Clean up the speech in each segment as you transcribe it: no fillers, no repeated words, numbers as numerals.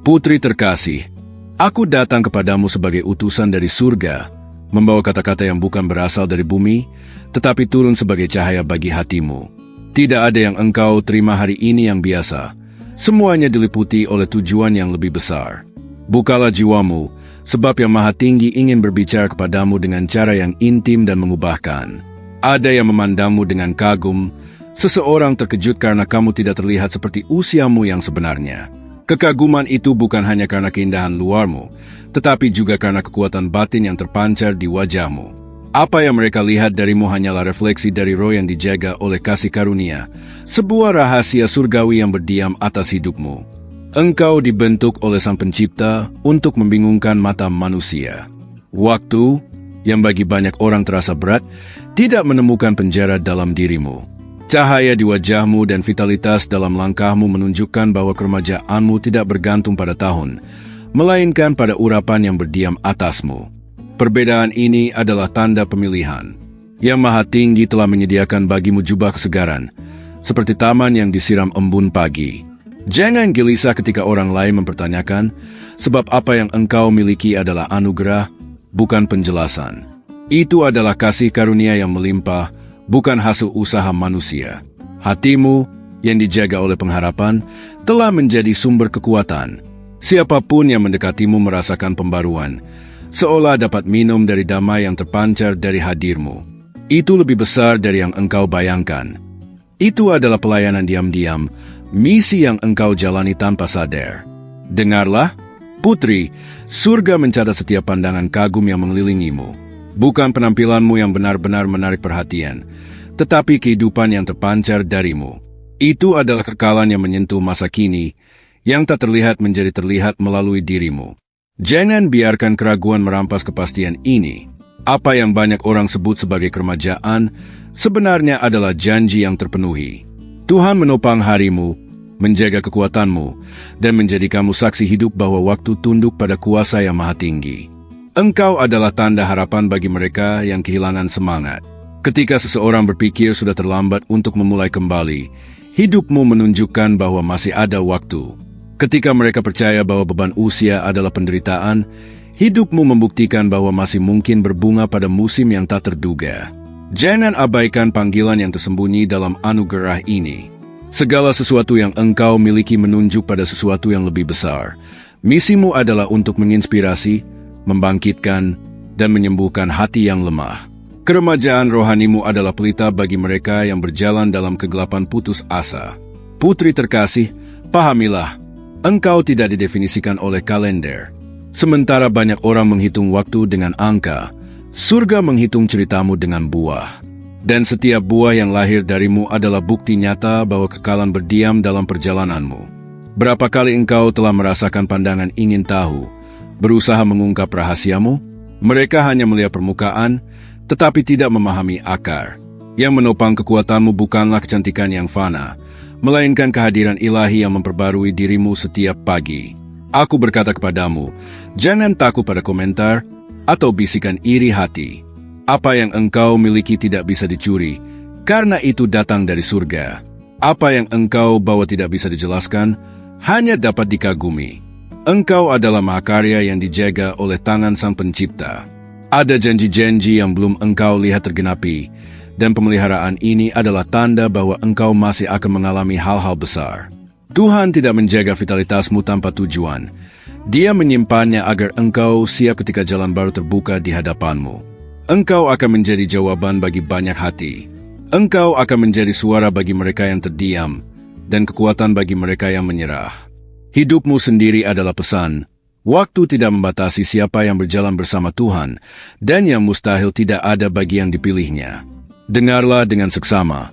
Putri terkasih, aku datang kepadamu sebagai utusan dari surga, membawa kata-kata yang bukan berasal dari bumi, tetapi turun sebagai cahaya bagi hatimu. Tidak ada yang engkau terima hari ini yang biasa. Semuanya diliputi oleh tujuan yang lebih besar. Bukalah jiwamu, sebab yang Maha Tinggi ingin berbicara kepadamu dengan cara yang intim dan mengubahkan. Ada yang memandangmu dengan kagum. Seseorang terkejut karena kamu tidak terlihat seperti usiamu yang sebenarnya. Kekaguman itu bukan hanya karena keindahan luarmu, tetapi juga karena kekuatan batin yang terpancar di wajahmu. Apa yang mereka lihat darimu hanyalah refleksi dari roh yang dijaga oleh kasih karunia, sebuah rahasia surgawi yang berdiam atas hidupmu. Engkau dibentuk oleh Sang Pencipta untuk membingungkan mata manusia. Waktu, yang bagi banyak orang terasa berat, tidak menemukan penjara dalam dirimu. Cahaya di wajahmu dan vitalitas dalam langkahmu menunjukkan bahwa keremajaanmu tidak bergantung pada tahun, melainkan pada urapan yang berdiam atasmu. Perbedaan ini adalah tanda pemilihan. Yang Maha Tinggi telah menyediakan bagimu jubah kesegaran, seperti taman yang disiram embun pagi. Jangan gelisah ketika orang lain mempertanyakan, sebab apa yang engkau miliki adalah anugerah, bukan penjelasan. Itu adalah kasih karunia yang melimpah, bukan hasil usaha manusia. Hatimu, yang dijaga oleh pengharapan, telah menjadi sumber kekuatan. Siapapun yang mendekatimu merasakan pembaruan, seolah dapat minum dari damai yang terpancar dari hadirmu. Itu lebih besar dari yang engkau bayangkan. Itu adalah pelayanan diam-diam, misi yang engkau jalani tanpa sadar. Dengarlah, putri, surga mencatat setiap pandangan kagum yang mengelilingimu. Bukan penampilanmu yang benar-benar menarik perhatian, tetapi kehidupan yang terpancar darimu. Itu adalah kekekalan yang menyentuh masa kini, yang tak terlihat menjadi terlihat melalui dirimu. Jangan biarkan keraguan merampas kepastian ini. Apa yang banyak orang sebut sebagai keremajaan, sebenarnya adalah janji yang terpenuhi. Tuhan menopang harimu, menjaga kekuatanmu, dan menjadikanmu saksi hidup bahwa waktu tunduk pada kuasa yang Maha Tinggi. Engkau adalah tanda harapan bagi mereka yang kehilangan semangat. Ketika seseorang berpikir sudah terlambat untuk memulai kembali, hidupmu menunjukkan bahwa masih ada waktu. Ketika mereka percaya bahwa beban usia adalah penderitaan, hidupmu membuktikan bahwa masih mungkin berbunga pada musim yang tak terduga. Jangan abaikan panggilan yang tersembunyi dalam anugerah ini. Segala sesuatu yang engkau miliki menunjuk pada sesuatu yang lebih besar. Misimu adalah untuk menginspirasi, membangkitkan, dan menyembuhkan hati yang lemah. Keremajaan rohanimu adalah pelita bagi mereka yang berjalan dalam kegelapan putus asa. Putri terkasih, pahamilah, engkau tidak didefinisikan oleh kalender. Sementara banyak orang menghitung waktu dengan angka, surga menghitung ceritamu dengan buah. Dan setiap buah yang lahir darimu adalah bukti nyata bahwa kekalan berdiam dalam perjalananmu. Berapa kali engkau telah merasakan pandangan ingin tahu, berusaha mengungkap rahasiamu? Mereka hanya melihat permukaan, tetapi tidak memahami akar. Yang menopang kekuatanmu bukanlah kecantikan yang fana, melainkan kehadiran ilahi yang memperbarui dirimu setiap pagi. Aku berkata kepadamu, jangan takut pada komentar atau bisikan iri hati. Apa yang engkau miliki tidak bisa dicuri, karena itu datang dari surga. Apa yang engkau bawa tidak bisa dijelaskan, hanya dapat dikagumi. Engkau adalah mahakarya yang dijaga oleh tangan Sang Pencipta. Ada janji-janji yang belum engkau lihat tergenapi, dan pemeliharaan ini adalah tanda bahwa engkau masih akan mengalami hal-hal besar. Tuhan tidak menjaga vitalitasmu tanpa tujuan. Dia menyimpannya agar engkau siap ketika jalan baru terbuka di hadapanmu. Engkau akan menjadi jawaban bagi banyak hati. Engkau akan menjadi suara bagi mereka yang terdiam, dan kekuatan bagi mereka yang menyerah. Hidupmu sendiri adalah pesan. Waktu tidak membatasi siapa yang berjalan bersama Tuhan, dan yang mustahil tidak ada bagi yang dipilihnya. Dengarlah dengan seksama.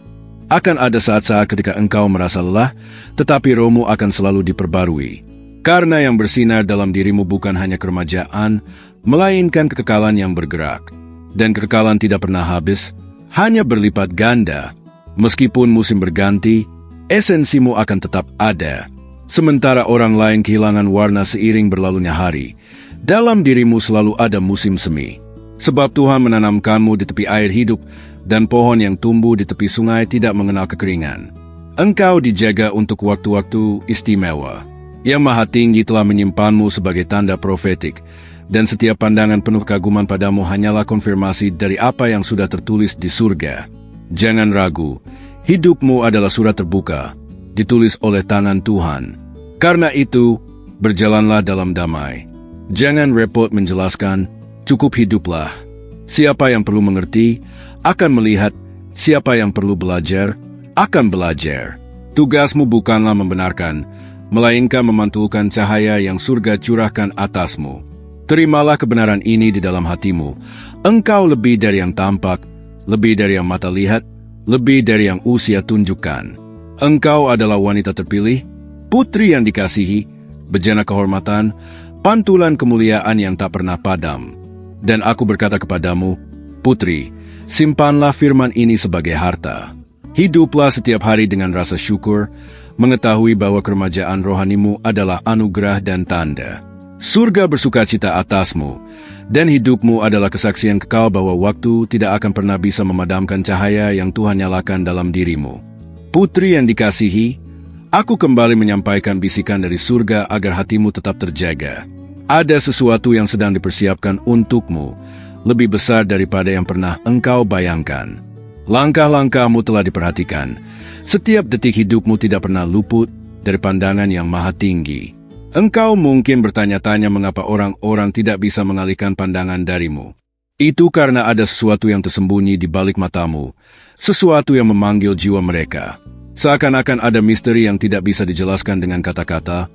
Akan ada saat-saat ketika engkau merasa lelah, tetapi rohmu akan selalu diperbarui. Karena yang bersinar dalam dirimu bukan hanya keremajaan, melainkan kekekalan yang bergerak. Dan kekekalan tidak pernah habis, hanya berlipat ganda. Meskipun musim berganti, esensimu akan tetap ada. Sementara orang lain kehilangan warna seiring berlalunya hari, dalam dirimu selalu ada musim semi. Sebab Tuhan menanamkanmu di tepi air hidup, dan pohon yang tumbuh di tepi sungai tidak mengenal kekeringan. Engkau dijaga untuk waktu-waktu istimewa. Yang Maha Tinggi telah menyimpanmu sebagai tanda profetik, dan setiap pandangan penuh kaguman padamu hanyalah konfirmasi dari apa yang sudah tertulis di surga. Jangan ragu, hidupmu adalah surat terbuka, ditulis oleh tangan Tuhan. Karena itu, berjalanlah dalam damai. Jangan repot menjelaskan, cukup hiduplah. Siapa yang perlu mengerti, akan melihat. Siapa yang perlu belajar, akan belajar. Tugasmu bukanlah membenarkan, melainkan memantulkan cahaya yang surga curahkan atasmu. Terimalah kebenaran ini di dalam hatimu. Engkau lebih dari yang tampak, lebih dari yang mata lihat, lebih dari yang usia tunjukkan. Engkau adalah wanita terpilih, putri yang dikasihi, bejana kehormatan, pantulan kemuliaan yang tak pernah padam. Dan aku berkata kepadamu, putri, simpanlah firman ini sebagai harta. Hiduplah setiap hari dengan rasa syukur, mengetahui bahwa keremajaan rohanimu adalah anugerah dan tanda. Surga bersukacita atasmu, dan hidupmu adalah kesaksian kekal bahwa waktu tidak akan pernah bisa memadamkan cahaya yang Tuhan nyalakan dalam dirimu. Putri yang dikasihi, aku kembali menyampaikan bisikan dari surga agar hatimu tetap terjaga. Ada sesuatu yang sedang dipersiapkan untukmu, lebih besar daripada yang pernah engkau bayangkan. Langkah-langkahmu telah diperhatikan. Setiap detik hidupmu tidak pernah luput dari pandangan yang Maha Tinggi. Engkau mungkin bertanya-tanya mengapa orang-orang tidak bisa mengalihkan pandangan darimu. Itu karena ada sesuatu yang tersembunyi di balik matamu, sesuatu yang memanggil jiwa mereka. Seakan-akan ada misteri yang tidak bisa dijelaskan dengan kata-kata,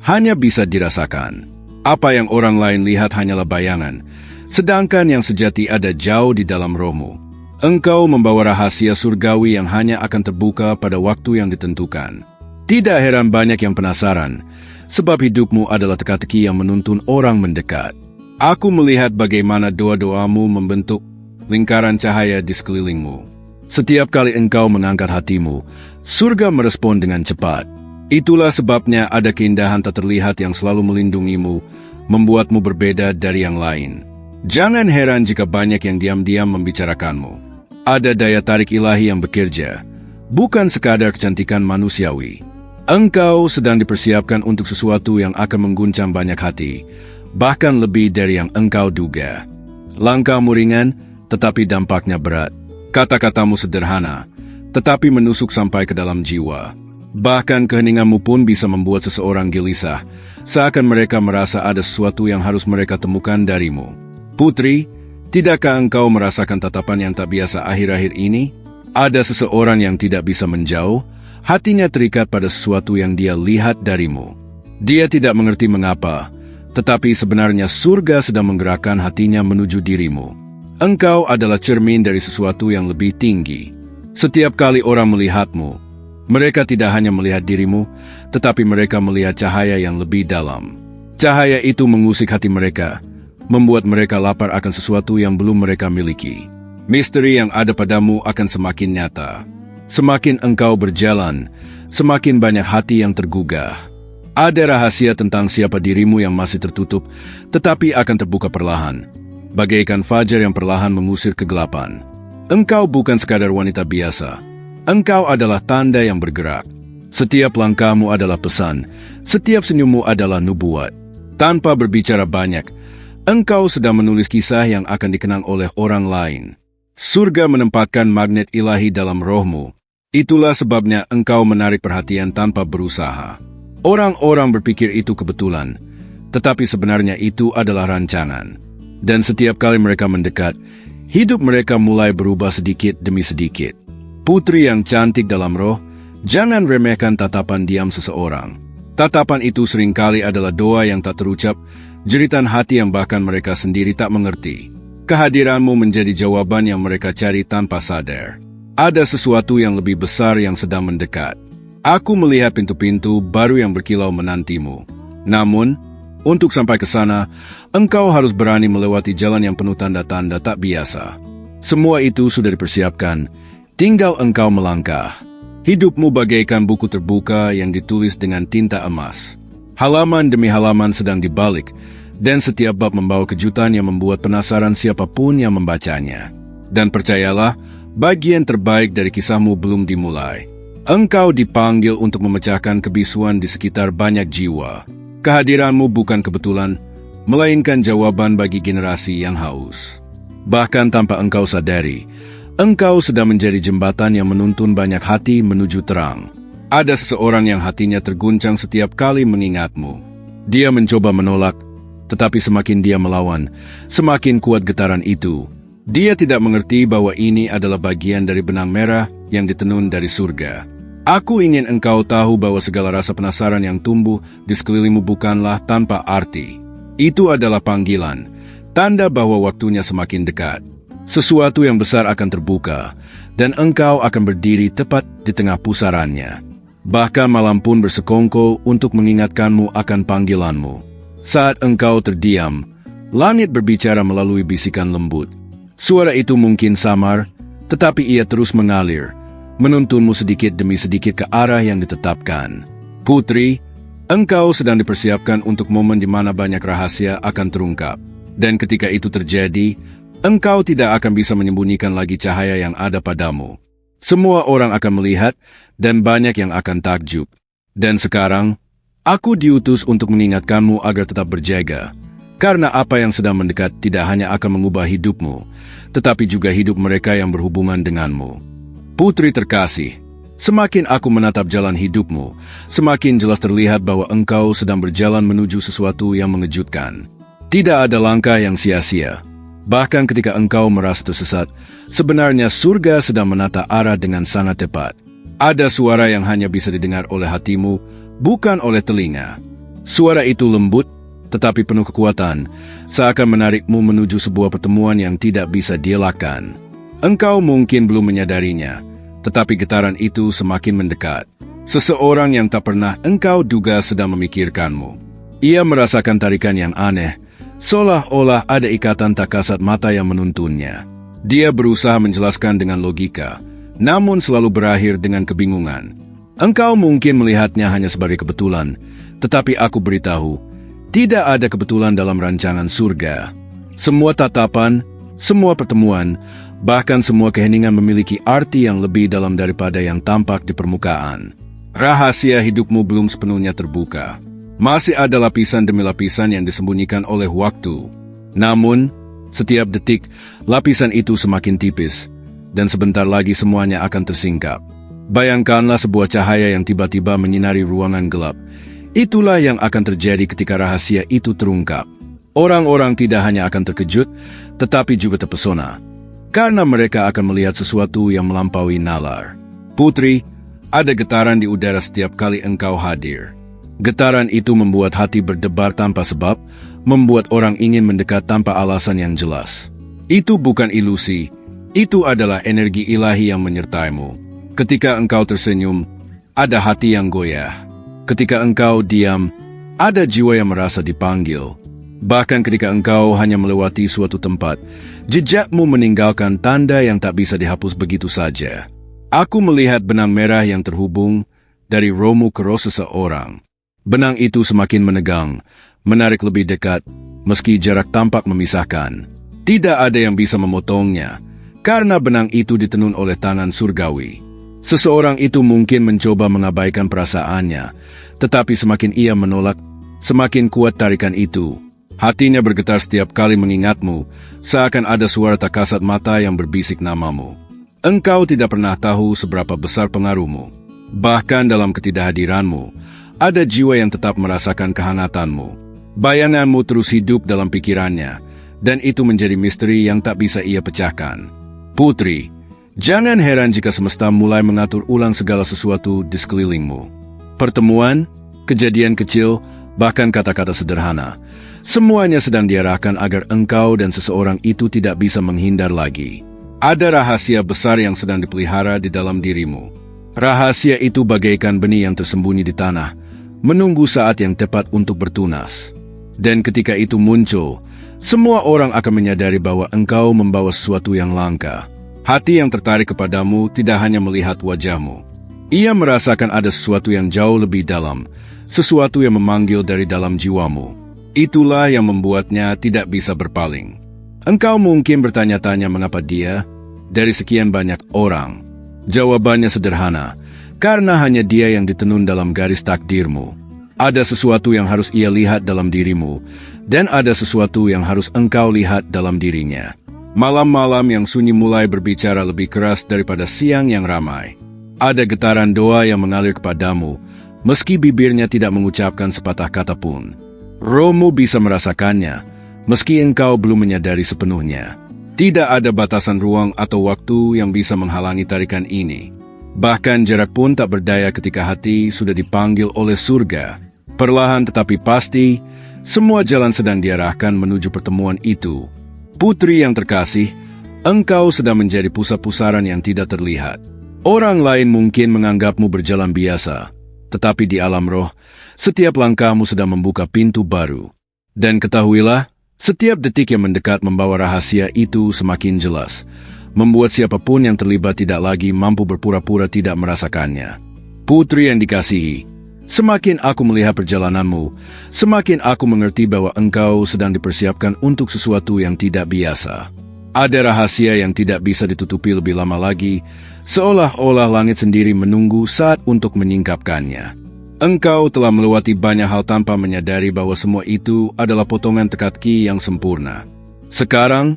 hanya bisa dirasakan. Apa yang orang lain lihat hanyalah bayangan, sedangkan yang sejati ada jauh di dalam rohmu. Engkau membawa rahasia surgawi yang hanya akan terbuka pada waktu yang ditentukan. Tidak heran banyak yang penasaran, sebab hidupmu adalah teka-teki yang menuntun orang mendekat. Aku melihat bagaimana doa-doamu membentuk lingkaran cahaya di sekelilingmu. Setiap kali engkau mengangkat hatimu, surga merespon dengan cepat. Itulah sebabnya ada keindahan tak terlihat yang selalu melindungimu, membuatmu berbeda dari yang lain. Jangan heran jika banyak yang diam-diam membicarakanmu. Ada daya tarik ilahi yang bekerja, bukan sekadar kecantikan manusiawi. Engkau sedang dipersiapkan untuk sesuatu yang akan mengguncang banyak hati, bahkan lebih dari yang engkau duga. Langkahmu ringan, tetapi dampaknya berat. Kata-katamu sederhana, tetapi menusuk sampai ke dalam jiwa. Bahkan keheninganmu pun bisa membuat seseorang gelisah, seakan mereka merasa ada sesuatu yang harus mereka temukan darimu. Putri, tidakkah engkau merasakan tatapan yang tak biasa akhir-akhir ini? Ada seseorang yang tidak bisa menjauh, hatinya terikat pada sesuatu yang dia lihat darimu. Dia tidak mengerti mengapa, tetapi sebenarnya surga sedang menggerakkan hatinya menuju dirimu. Engkau adalah cermin dari sesuatu yang lebih tinggi. Setiap kali orang melihatmu, mereka tidak hanya melihat dirimu, tetapi mereka melihat cahaya yang lebih dalam. Cahaya itu mengusik hati mereka, membuat mereka lapar akan sesuatu yang belum mereka miliki. Misteri yang ada padamu akan semakin nyata. Semakin engkau berjalan, semakin banyak hati yang tergugah. Ada rahasia tentang siapa dirimu yang masih tertutup, tetapi akan terbuka perlahan. Bagaikan fajar yang perlahan mengusir kegelapan. Engkau bukan sekadar wanita biasa. Engkau adalah tanda yang bergerak. Setiap langkahmu adalah pesan. Setiap senyummu adalah nubuat. Tanpa berbicara banyak, engkau sedang menulis kisah yang akan dikenang oleh orang lain. Surga menempatkan magnet ilahi dalam rohmu. Itulah sebabnya engkau menarik perhatian tanpa berusaha. Orang-orang berpikir itu kebetulan, tetapi sebenarnya itu adalah rancangan. Dan setiap kali mereka mendekat, hidup mereka mulai berubah sedikit demi sedikit. Putri yang cantik dalam roh, jangan remehkan tatapan diam seseorang. Tatapan itu seringkali adalah doa yang tak terucap, jeritan hati yang bahkan mereka sendiri tak mengerti. Kehadiranmu menjadi jawaban yang mereka cari tanpa sadar. Ada sesuatu yang lebih besar yang sedang mendekat. Aku melihat pintu-pintu baru yang berkilau menantimu. Namun, untuk sampai ke sana, engkau harus berani melewati jalan yang penuh tanda-tanda tak biasa. Semua itu sudah dipersiapkan, tinggal engkau melangkah. Hidupmu bagaikan buku terbuka yang ditulis dengan tinta emas. Halaman demi halaman sedang dibalik, dan setiap bab membawa kejutan yang membuat penasaran siapapun yang membacanya. Dan percayalah, bagian terbaik dari kisahmu belum dimulai. Engkau dipanggil untuk memecahkan kebisuan di sekitar banyak jiwa. Kehadiranmu bukan kebetulan, melainkan jawaban bagi generasi yang haus. Bahkan tanpa engkau sadari, engkau sedang menjadi jembatan yang menuntun banyak hati menuju terang. Ada seseorang yang hatinya terguncang setiap kali mengingatmu. Dia mencoba menolak, tetapi semakin dia melawan, semakin kuat getaran itu. Dia tidak mengerti bahwa ini adalah bagian dari benang merah yang ditenun dari surga. Aku ingin engkau tahu bahwa segala rasa penasaran yang tumbuh di sekelilingmu bukanlah tanpa arti. Itu adalah panggilan, tanda bahwa waktunya semakin dekat. Sesuatu yang besar akan terbuka, dan engkau akan berdiri tepat di tengah pusarannya. Bahkan malam pun bersekongkol untuk mengingatkanmu akan panggilanmu. Saat engkau terdiam, langit berbicara melalui bisikan lembut. Suara itu mungkin samar, tetapi ia terus mengalir, menuntunmu sedikit demi sedikit ke arah yang ditetapkan. Putri, engkau sedang dipersiapkan untuk momen di mana banyak rahasia akan terungkap. Dan ketika itu terjadi, engkau tidak akan bisa menyembunyikan lagi cahaya yang ada padamu. Semua orang akan melihat, dan banyak yang akan takjub. Dan sekarang, aku diutus untuk mengingatkanmu agar tetap berjaga. Karena apa yang sedang mendekat tidak hanya akan mengubah hidupmu, tetapi juga hidup mereka yang berhubungan denganmu. Putri terkasih, semakin aku menatap jalan hidupmu, semakin jelas terlihat bahwa engkau sedang berjalan menuju sesuatu yang mengejutkan. Tidak ada langkah yang sia-sia. Bahkan ketika engkau merasa tersesat, sebenarnya surga sedang menata arah dengan sangat tepat. Ada suara yang hanya bisa didengar oleh hatimu, bukan oleh telinga. Suara itu lembut, tetapi penuh kekuatan, seakan menarikmu menuju sebuah pertemuan yang tidak bisa dielakkan. Engkau mungkin belum menyadarinya, tetapi getaran itu semakin mendekat. Seseorang yang tak pernah engkau duga sedang memikirkanmu. Ia merasakan tarikan yang aneh, seolah-olah ada ikatan tak kasat mata yang menuntunnya. Dia berusaha menjelaskan dengan logika, namun selalu berakhir dengan kebingungan. Engkau mungkin melihatnya hanya sebagai kebetulan, tetapi aku beritahu, tidak ada kebetulan dalam rancangan surga. Semua tatapan, semua pertemuan, bahkan semua keheningan memiliki arti yang lebih dalam daripada yang tampak di permukaan. Rahasia hidupmu belum sepenuhnya terbuka. Masih ada lapisan demi lapisan yang disembunyikan oleh waktu. Namun, setiap detik, lapisan itu semakin tipis, dan sebentar lagi semuanya akan tersingkap. Bayangkanlah sebuah cahaya yang tiba-tiba menyinari ruangan gelap. Itulah yang akan terjadi ketika rahasia itu terungkap. Orang-orang tidak hanya akan terkejut, tetapi juga terpesona. Karena mereka akan melihat sesuatu yang melampaui nalar. Putri, ada getaran di udara setiap kali engkau hadir. Getaran itu membuat hati berdebar tanpa sebab, membuat orang ingin mendekat tanpa alasan yang jelas. Itu bukan ilusi, itu adalah energi ilahi yang menyertaimu. Ketika engkau tersenyum, ada hati yang goyah. Ketika engkau diam, ada jiwa yang merasa dipanggil. Bahkan ketika engkau hanya melewati suatu tempat, jejakmu meninggalkan tanda yang tak bisa dihapus begitu saja. Aku melihat benang merah yang terhubung dari rohmu ke roh seseorang. Benang itu semakin menegang, menarik lebih dekat, meski jarak tampak memisahkan. Tidak ada yang bisa memotongnya, karena benang itu ditenun oleh tangan surgawi. Seseorang itu mungkin mencoba mengabaikan perasaannya, tetapi semakin ia menolak, semakin kuat tarikan itu. Hatinya bergetar setiap kali mengingatmu, seakan ada suara tak kasat mata yang berbisik namamu. Engkau tidak pernah tahu seberapa besar pengaruhmu. Bahkan dalam ketidakhadiranmu, ada jiwa yang tetap merasakan kehangatanmu. Bayanganmu terus hidup dalam pikirannya, dan itu menjadi misteri yang tak bisa ia pecahkan. Putri, jangan heran jika semesta mulai mengatur ulang segala sesuatu di sekelilingmu. Pertemuan, kejadian kecil, bahkan kata-kata sederhana, semuanya sedang diarahkan agar engkau dan seseorang itu tidak bisa menghindar lagi. Ada rahasia besar yang sedang dipelihara di dalam dirimu. Rahasia itu bagaikan benih yang tersembunyi di tanah, menunggu saat yang tepat untuk bertunas. Dan ketika itu muncul, semua orang akan menyadari bahwa engkau membawa sesuatu yang langka. Hati yang tertarik kepadamu tidak hanya melihat wajahmu. Ia merasakan ada sesuatu yang jauh lebih dalam, sesuatu yang memanggil dari dalam jiwamu. Itulah yang membuatnya tidak bisa berpaling. Engkau mungkin bertanya-tanya mengapa dia, dari sekian banyak orang. Jawabannya sederhana, Karena hanya dia yang ditenun dalam garis takdirmu. Ada sesuatu yang harus ia lihat dalam dirimu, dan ada sesuatu yang harus engkau lihat dalam dirinya. Malam-malam yang sunyi mulai berbicara lebih keras daripada siang yang ramai. Ada getaran doa yang mengalir kepadamu, meski bibirnya tidak mengucapkan sepatah kata pun. Rohmu bisa merasakannya, meski engkau belum menyadari sepenuhnya. Tidak ada batasan ruang atau waktu yang bisa menghalangi tarikan ini. Bahkan jarak pun tak berdaya ketika hati sudah dipanggil oleh surga. Perlahan tetapi pasti, semua jalan sedang diarahkan menuju pertemuan itu. Putri yang terkasih, engkau sedang menjadi pusat-pusaran yang tidak terlihat. Orang lain mungkin menganggapmu berjalan biasa, tetapi di alam roh, setiap langkahmu sedang membuka pintu baru. Dan ketahuilah, setiap detik yang mendekat membawa rahasia itu semakin jelas, membuat siapapun yang terlibat tidak lagi mampu berpura-pura tidak merasakannya. Putri yang dikasihi, semakin aku melihat perjalananmu, semakin aku mengerti bahwa engkau sedang dipersiapkan untuk sesuatu yang tidak biasa. Ada rahasia yang tidak bisa ditutupi lebih lama lagi, seolah-olah langit sendiri menunggu saat untuk menyingkapkannya. Engkau telah melewati banyak hal tanpa menyadari bahwa semua itu adalah potongan teka-teki yang sempurna. Sekarang,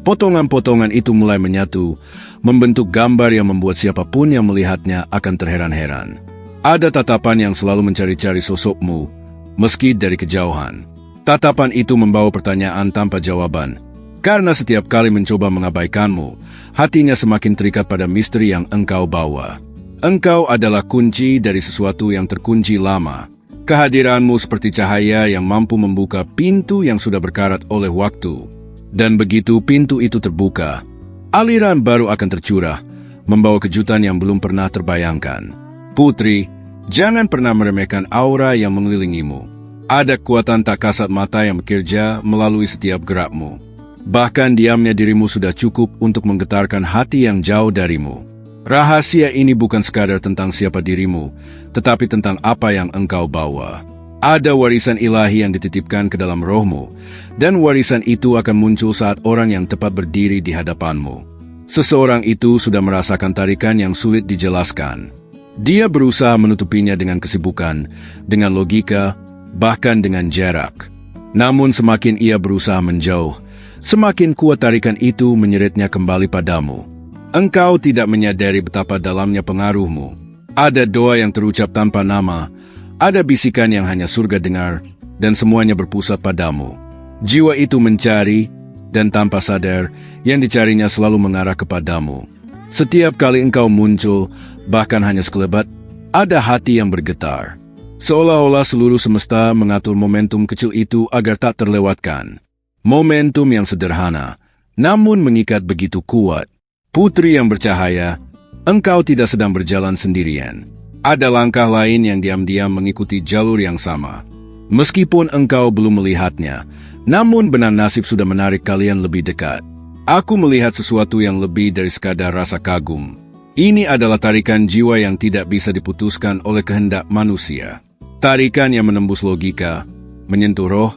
potongan-potongan itu mulai menyatu, membentuk gambar yang membuat siapapun yang melihatnya akan terheran-heran. Ada tatapan yang selalu mencari-cari sosokmu, meski dari kejauhan. Tatapan itu membawa pertanyaan tanpa jawaban. Karena setiap kali mencoba mengabaikanmu, hatinya semakin terikat pada misteri yang engkau bawa. Engkau adalah kunci dari sesuatu yang terkunci lama. Kehadiranmu seperti cahaya yang mampu membuka pintu yang sudah berkarat oleh waktu. Dan begitu pintu itu terbuka, aliran baru akan tercurah, membawa kejutan yang belum pernah terbayangkan. Putri, jangan pernah meremehkan aura yang mengelilingimu. Ada kekuatan tak kasat mata yang bekerja melalui setiap gerakmu. Bahkan diamnya dirimu sudah cukup untuk menggetarkan hati yang jauh darimu. Rahasia ini bukan sekadar tentang siapa dirimu, tetapi tentang apa yang engkau bawa. Ada warisan ilahi yang dititipkan ke dalam rohmu, dan warisan itu akan muncul saat orang yang tepat berdiri di hadapanmu. Seseorang itu sudah merasakan tarikan yang sulit dijelaskan. Dia berusaha menutupinya dengan kesibukan, dengan logika, bahkan dengan jarak. Namun semakin ia berusaha menjauh, semakin kuat tarikan itu menyeretnya kembali padamu. Engkau tidak menyadari betapa dalamnya pengaruhmu. Ada doa yang terucap tanpa nama, ada bisikan yang hanya surga dengar, dan semuanya berpusat padamu. Jiwa itu mencari, dan tanpa sadar, yang dicarinya selalu mengarah kepadamu. Setiap kali engkau muncul, bahkan hanya sekelebat, ada hati yang bergetar. Seolah-olah seluruh semesta mengatur momentum kecil itu agar tak terlewatkan. Momentum yang sederhana, namun mengikat begitu kuat. Putri yang bercahaya, engkau tidak sedang berjalan sendirian. Ada langkah lain yang diam-diam mengikuti jalur yang sama. Meskipun engkau belum melihatnya, namun benar nasib sudah menarik kalian lebih dekat. Aku melihat sesuatu yang lebih dari sekadar rasa kagum. Ini adalah tarikan jiwa yang tidak bisa diputuskan oleh kehendak manusia. Tarikan yang menembus logika, menyentuh roh,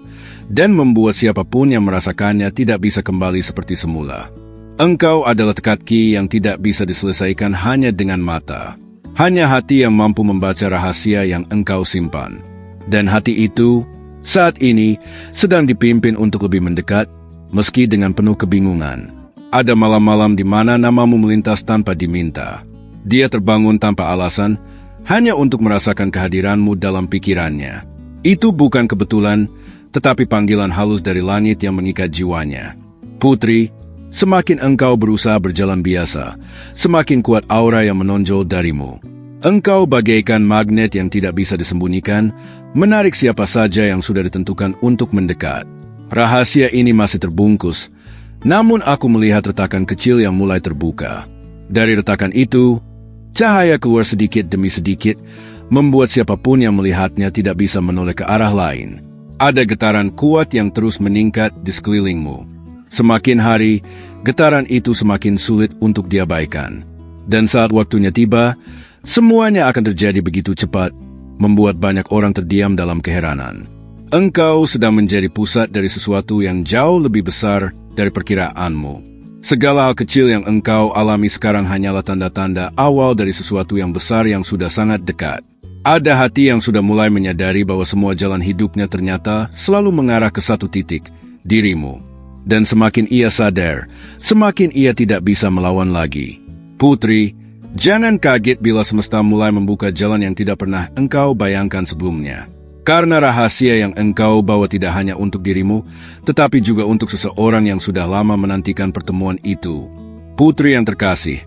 dan membuat siapapun yang merasakannya tidak bisa kembali seperti semula. Engkau adalah teka-teki yang tidak bisa diselesaikan hanya dengan mata. Hanya hati yang mampu membaca rahasia yang engkau simpan. Dan hati itu, saat ini, sedang dipimpin untuk lebih mendekat, meski dengan penuh kebingungan. Ada malam-malam di mana namamu melintas tanpa diminta. Dia terbangun tanpa alasan, hanya untuk merasakan kehadiranmu dalam pikirannya. Itu bukan kebetulan, tetapi panggilan halus dari langit yang mengikat jiwanya. Putri, semakin engkau berusaha berjalan biasa, semakin kuat aura yang menonjol darimu. Engkau bagaikan magnet yang tidak bisa disembunyikan, menarik siapa saja yang sudah ditentukan untuk mendekat. Rahasia ini masih terbungkus, namun aku melihat retakan kecil yang mulai terbuka. Dari retakan itu, cahaya keluar sedikit demi sedikit, membuat siapapun yang melihatnya tidak bisa menoleh ke arah lain. Ada getaran kuat yang terus meningkat di sekelilingmu. Semakin hari, getaran itu semakin sulit untuk diabaikan. Dan saat waktunya tiba, semuanya akan terjadi begitu cepat, membuat banyak orang terdiam dalam keheranan. Engkau sedang menjadi pusat dari sesuatu yang jauh lebih besar dari perkiraanmu. Segala hal kecil yang engkau alami sekarang hanyalah tanda-tanda awal dari sesuatu yang besar yang sudah sangat dekat. Ada hati yang sudah mulai menyadari bahwa semua jalan hidupnya ternyata selalu mengarah ke satu titik, dirimu. Dan semakin ia sadar, semakin ia tidak bisa melawan lagi. Putri, jangan kaget bila semesta mulai membuka jalan yang tidak pernah engkau bayangkan sebelumnya. Karena rahasia yang engkau bawa tidak hanya untuk dirimu, tetapi juga untuk seseorang yang sudah lama menantikan pertemuan itu. Putri yang terkasih,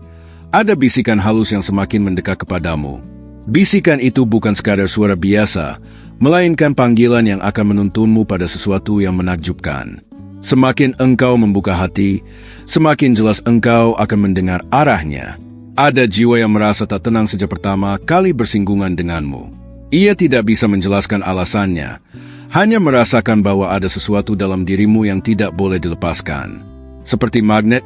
ada bisikan halus yang semakin mendekat kepadamu. Bisikan itu bukan sekadar suara biasa, melainkan panggilan yang akan menuntunmu pada sesuatu yang menakjubkan. Semakin engkau membuka hati, semakin jelas engkau akan mendengar arahnya. Ada jiwa yang merasa tak tenang sejak pertama kali bersinggungan denganmu. Ia tidak bisa menjelaskan alasannya, hanya merasakan bahwa ada sesuatu dalam dirimu yang tidak boleh dilepaskan. Seperti magnet,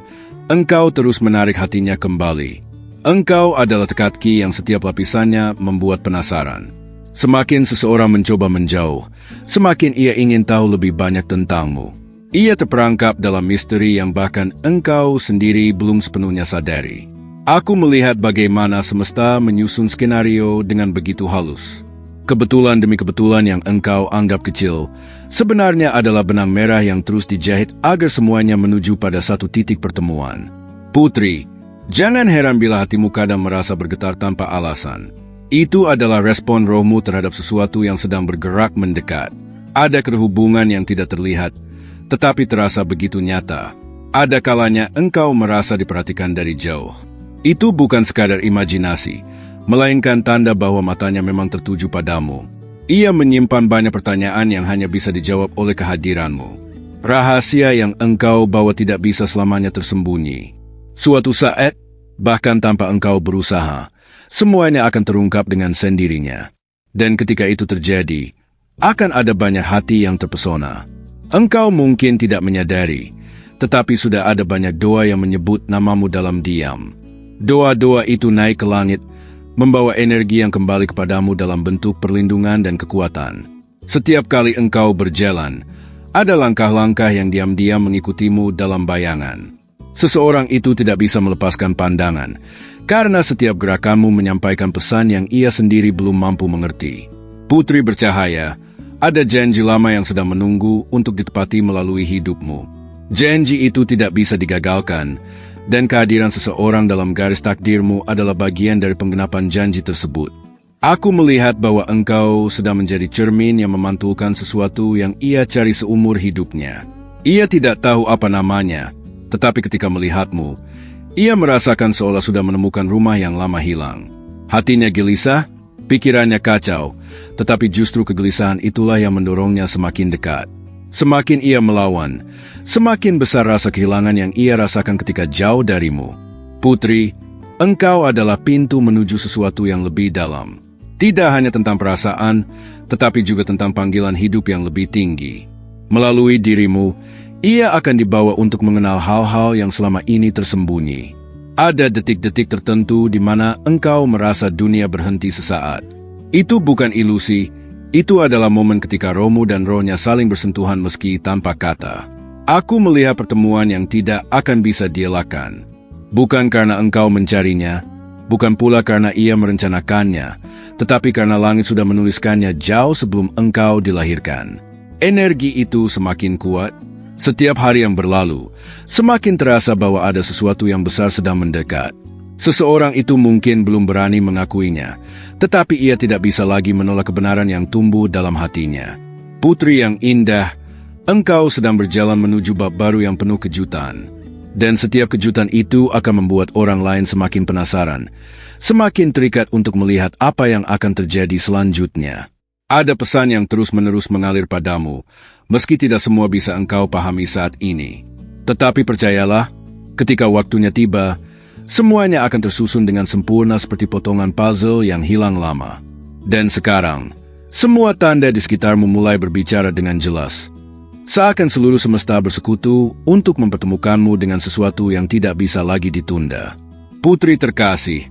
engkau terus menarik hatinya kembali. Engkau adalah teka-teki yang setiap lapisannya membuat penasaran. Semakin seseorang mencoba menjauh, semakin ia ingin tahu lebih banyak tentangmu. Ia terperangkap dalam misteri yang bahkan engkau sendiri belum sepenuhnya sadari. Aku melihat bagaimana semesta menyusun skenario dengan begitu halus. Kebetulan demi kebetulan yang engkau anggap kecil, sebenarnya adalah benang merah yang terus dijahit agar semuanya menuju pada satu titik pertemuan. Putri, jangan heran bila hatimu kadang merasa bergetar tanpa alasan. Itu adalah respon rohmu terhadap sesuatu yang sedang bergerak mendekat. Ada kehubungan yang tidak terlihat, tetapi terasa begitu nyata. Ada kalanya engkau merasa diperhatikan dari jauh. Itu bukan sekadar imajinasi, melainkan tanda bahwa matanya memang tertuju padamu. Ia menyimpan banyak pertanyaan yang hanya bisa dijawab oleh kehadiranmu. Rahasia yang engkau bawa tidak bisa selamanya tersembunyi. Suatu saat, bahkan tanpa engkau berusaha, semuanya akan terungkap dengan sendirinya. Dan ketika itu terjadi, akan ada banyak hati yang terpesona. Engkau mungkin tidak menyadari, tetapi sudah ada banyak doa yang menyebut namamu dalam diam. Doa-doa itu naik ke langit, membawa energi yang kembali kepadamu dalam bentuk perlindungan dan kekuatan. Setiap kali engkau berjalan, ada langkah-langkah yang diam-diam mengikutimu dalam bayangan. Seseorang itu tidak bisa melepaskan pandangan, karena setiap gerakanmu menyampaikan pesan yang ia sendiri belum mampu mengerti. Putri bercahaya, ada janji lama yang sedang menunggu untuk ditepati melalui hidupmu. Janji itu tidak bisa digagalkan, dan kehadiran seseorang dalam garis takdirmu adalah bagian dari penggenapan janji tersebut. Aku melihat bahwa engkau sedang menjadi cermin yang memantulkan sesuatu yang ia cari seumur hidupnya. Ia tidak tahu apa namanya, tetapi ketika melihatmu, ia merasakan seolah sudah menemukan rumah yang lama hilang. Hatinya gelisah, pikirannya kacau, tetapi justru kegelisahan itulah yang mendorongnya semakin dekat. Semakin ia melawan, semakin besar rasa kehilangan yang ia rasakan ketika jauh darimu. Putri, engkau adalah pintu menuju sesuatu yang lebih dalam. Tidak hanya tentang perasaan, tetapi juga tentang panggilan hidup yang lebih tinggi. Melalui dirimu, ia akan dibawa untuk mengenal hal-hal yang selama ini tersembunyi. Ada detik-detik tertentu di mana engkau merasa dunia berhenti sesaat. Itu bukan ilusi. Itu adalah momen ketika rohmu dan rohnya saling bersentuhan meski tanpa kata. Aku melihat pertemuan yang tidak akan bisa dielakkan. Bukan karena engkau mencarinya, bukan pula karena ia merencanakannya, tetapi karena langit sudah menuliskannya jauh sebelum engkau dilahirkan. Energi itu semakin kuat. Setiap hari yang berlalu, semakin terasa bahwa ada sesuatu yang besar sedang mendekat. Seseorang itu mungkin belum berani mengakuinya, tetapi ia tidak bisa lagi menolak kebenaran yang tumbuh dalam hatinya. Putri yang indah, engkau sedang berjalan menuju bab baru yang penuh kejutan. Dan setiap kejutan itu akan membuat orang lain semakin penasaran, semakin terikat untuk melihat apa yang akan terjadi selanjutnya. Ada pesan yang terus-menerus mengalir padamu, meski tidak semua bisa engkau pahami saat ini. Tetapi percayalah, ketika waktunya tiba, semuanya akan tersusun dengan sempurna seperti potongan puzzle yang hilang lama. Dan sekarang, semua tanda di sekitarmu mulai berbicara dengan jelas. Seakan seluruh semesta bersekutu untuk mempertemukanmu dengan sesuatu yang tidak bisa lagi ditunda. Putri terkasih,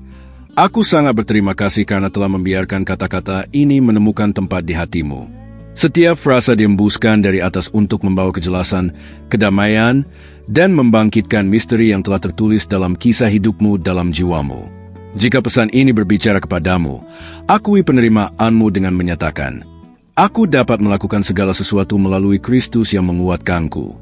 aku sangat berterima kasih karena telah membiarkan kata-kata ini menemukan tempat di hatimu. Setiap frasa diembuskan dari atas untuk membawa kejelasan, kedamaian, dan membangkitkan misteri yang telah tertulis dalam kisah hidupmu dalam jiwamu. Jika pesan ini berbicara kepadamu, akui penerimaanmu dengan menyatakan, "Aku dapat melakukan segala sesuatu melalui Kristus yang menguatkanku."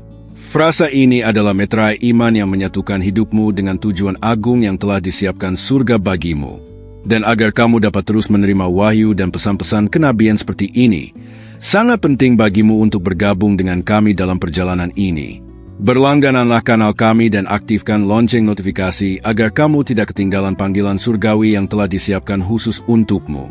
Frasa ini adalah meterai iman yang menyatukan hidupmu dengan tujuan agung yang telah disiapkan surga bagimu. Dan agar kamu dapat terus menerima wahyu dan pesan-pesan kenabian seperti ini, sangat penting bagimu untuk bergabung dengan kami dalam perjalanan ini. Berlanggananlah kanal kami dan aktifkan lonceng notifikasi agar kamu tidak ketinggalan panggilan surgawi yang telah disiapkan khusus untukmu.